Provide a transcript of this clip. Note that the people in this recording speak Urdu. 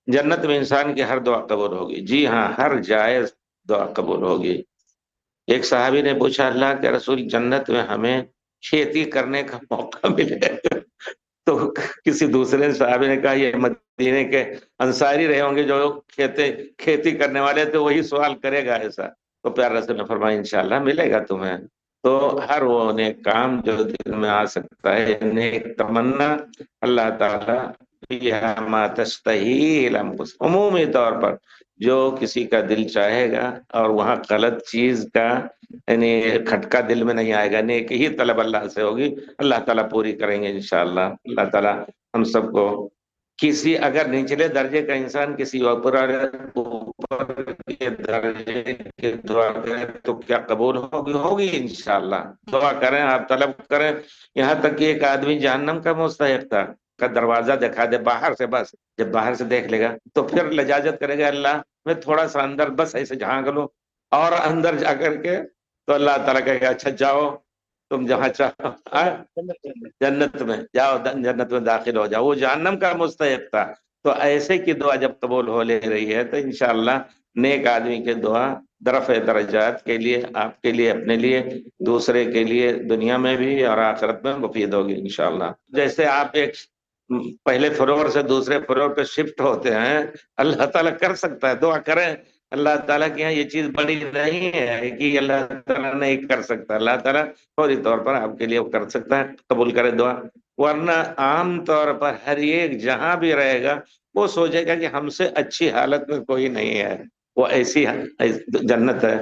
جنت میں انسان کی ہر دعا قبول ہوگی، جی ہاں، ہر جائز دعا قبول ہوگی۔ ایک صحابی نے پوچھا، اللہ کے رسول، جنت میں ہمیں کھیتی کرنے کا موقع ملے تو کسی دوسرے صحابی نے کہا، یہ مدینے کے انصاری رہے ہوں گے جو کھیتی کرنے والے تھے، وہی سوال کرے گا ایسا۔ تو پیارے رسول نے فرمایا، انشاءاللہ ملے گا تمہیں۔ تو ہر وہ نیک کام جو دل میں آ سکتا ہے، نیک تمنا، اللہ تعالیٰ فیہا ما تشتہی الانفس، عمومی طور پر جو کسی کا دل چاہے گا اور وہاں غلط چیز کا یعنی کھٹکا دل میں نہیں آئے گا، نیک ہی طلب اللہ سے ہوگی، اللہ تعالیٰ پوری کریں گے انشاءاللہ۔ اللہ تعالیٰ ہم سب کو، کسی اگر نچلے درجے کا انسان کسی اوپر کے درجے کی دعا کرے تو کیا قبول ہوگی؟ ہوگی انشاءاللہ۔ دعا کریں، آپ طلب کریں۔ یہاں تک کہ ایک آدمی جہنم کا مستحق تھا، کا دروازہ دکھا دے باہر سے، بس جب باہر سے دیکھ لے گا تو پھر لجاجت کرے گا، اللہ میں تھوڑا سا اندر بس ایسے جھانک لوں، اور اندر جا کر کے تو اللہ تعالیٰ کہے گا، اچھا جاؤ تم جہاں چاہو، جنت میں جاؤ، جنت میں داخل ہو جاؤ۔ وہ جہنم کا مستحق تھا۔ تو ایسے کی دعا جب قبول ہو لے رہی ہے تو انشاءاللہ نیک آدمی کے دعا درفع درجات کے لیے، آپ کے لیے، اپنے لیے، دوسرے کے لیے، دنیا میں بھی اور آخرت میں مفید ہوگی انشاءاللہ۔ جیسے آپ ایک پہلے فلور سے دوسرے فلور پہ شفٹ ہوتے ہیں، اللہ تعالیٰ کر سکتا ہے، دعا کریں۔ اللہ تعالیٰ کے یہاں یہ چیز بڑی نہیں ہے کہ اللہ تعالیٰ نہیں کر سکتا، اللہ تعالیٰ فوری طور پر آپ کے لیے وہ کر سکتا ہے، قبول کرے دعا۔ ورنہ عام طور پر ہر ایک جہاں بھی رہے گا وہ سوچے گا کہ ہم سے اچھی حالت میں کوئی نہیں ہے، وہ ایسی جنت ہے